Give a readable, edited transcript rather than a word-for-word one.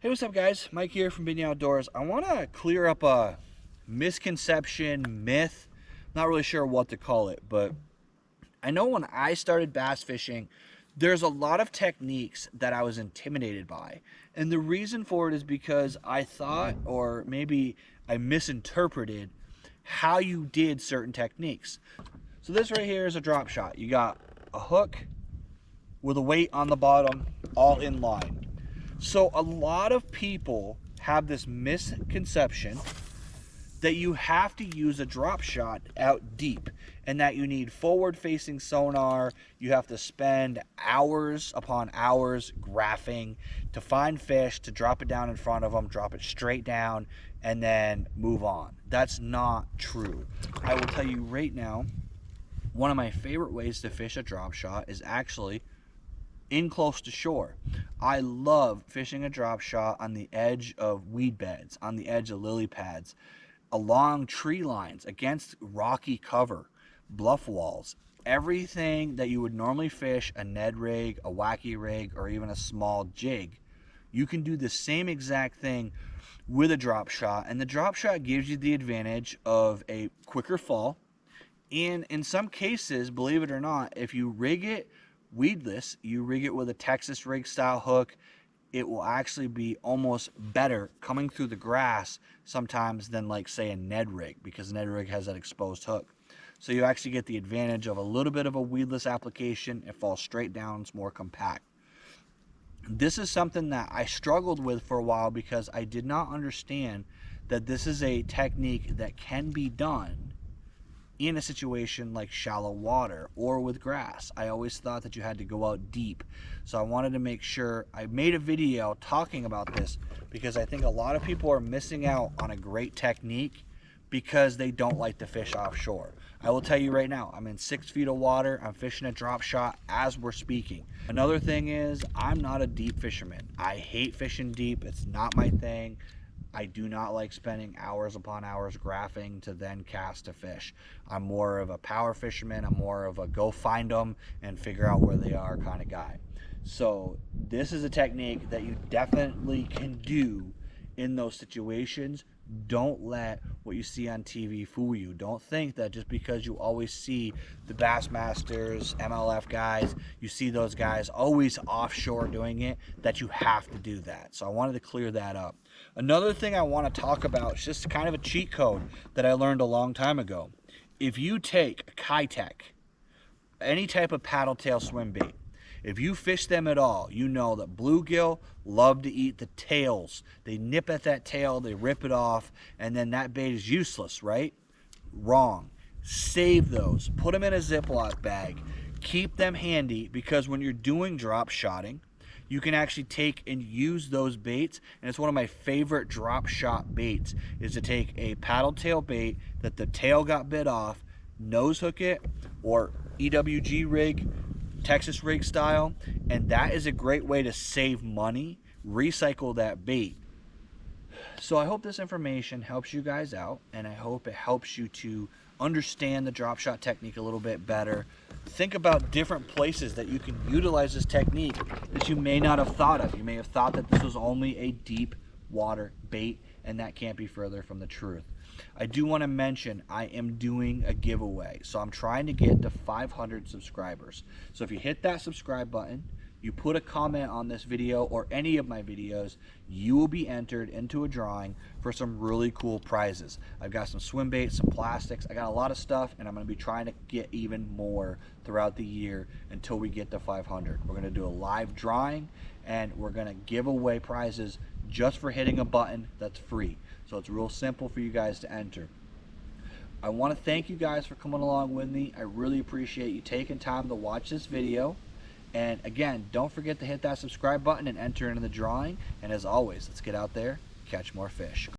Hey, what's up guys? Mike here from Binion Outdoors. I want to clear up a misconception, myth, not really sure what to call it, but I know when I started bass fishing, there's a lot of techniques that I was intimidated by. And the reason for it is because I thought, or maybe I misinterpreted how you did certain techniques. So this right here is a drop shot. You got a hook with a weight on the bottom, all in line. So a lot of people have this misconception that you have to use a drop shot out deep and that you need forward facing sonar. You have to spend hours upon hours graphing to find fish, to drop it down in front of them, drop it straight down, and then move on. That's not true. I will tell you right now, one of my favorite ways to fish a drop shot is actually in close to shore. I love fishing a drop shot on the edge of weed beds, on the edge of lily pads, along tree lines, against rocky cover, bluff walls, everything that you would normally fish a Ned rig, a wacky rig, or even a small jig. You can do the same exact thing with a drop shot, and the drop shot gives you the advantage of a quicker fall. And in some cases, believe it or not, if you rig it weedless, you rig it with a Texas rig style hook, it will actually be almost better coming through the grass sometimes than, like, say, a Ned rig, because Ned rig has that exposed hook. So you actually get the advantage of a little bit of a weedless application. It falls straight down, it's more compact. This is something that I struggled with for a while because I did not understand that this is a technique that can be done in a situation like shallow water or with grass. I always thought that you had to go out deep. So I wanted to make sure I made a video talking about this, because I think a lot of people are missing out on a great technique because they don't like to fish offshore. I will tell you right now, I'm in 6 feet of water. I'm fishing a drop shot as we're speaking. Another thing is, I'm not a deep fisherman. I hate fishing deep. It's not my thing. I do not like spending hours upon hours graphing to then cast a fish. I'm more of a power fisherman. I'm more of a go find them and figure out where they are kind of guy. So this is a technique that you definitely can do in those situations. Don't let what you see on TV fool you. Don't think that just because you always see the Bassmasters, MLF guys, you see those guys always offshore doing it, that you have to do that. So I wanted to clear that up. Another thing I want to talk about is just kind of a cheat code that I learned a long time ago. If you take a Keitech, any type of paddle tail swim bait, if you fish them at all, you know that bluegill love to eat the tails. They nip at that tail, they rip it off, and then that bait is useless, right? Wrong. Save those. Put them in a Ziploc bag. Keep them handy, because when you're doing drop shotting, you can actually take and use those baits. And it's one of my favorite drop shot baits, is to take a paddle tail bait that the tail got bit off, nose hook it, or EWG rig, Texas rig style, and that is a great way to save money, recycle that bait. So I hope this information helps you guys out, and I hope it helps you to understand the drop shot technique a little bit better. Think about different places that you can utilize this technique that you may not have thought of. You may have thought that this was only a deep water bait, and that can't be further from the truth. I do want to mention I am doing a giveaway. So I'm trying to get to 500 subscribers. So if you hit that subscribe button, you put a comment on this video or any of my videos, you will be entered into a drawing for some really cool prizes. I've got some swim baits, some plastics. I got a lot of stuff, and I'm going to be trying to get even more throughout the year until we get to 500. We're going to do a live drawing, and we're going to give away prizes just for hitting a button that's free. So it's real simple for you guys to enter. I want to thank you guys for coming along with me. I really appreciate you taking time to watch this video. And again, don't forget to hit that subscribe button and enter into the drawing. And as always, let's get out there, catch more fish.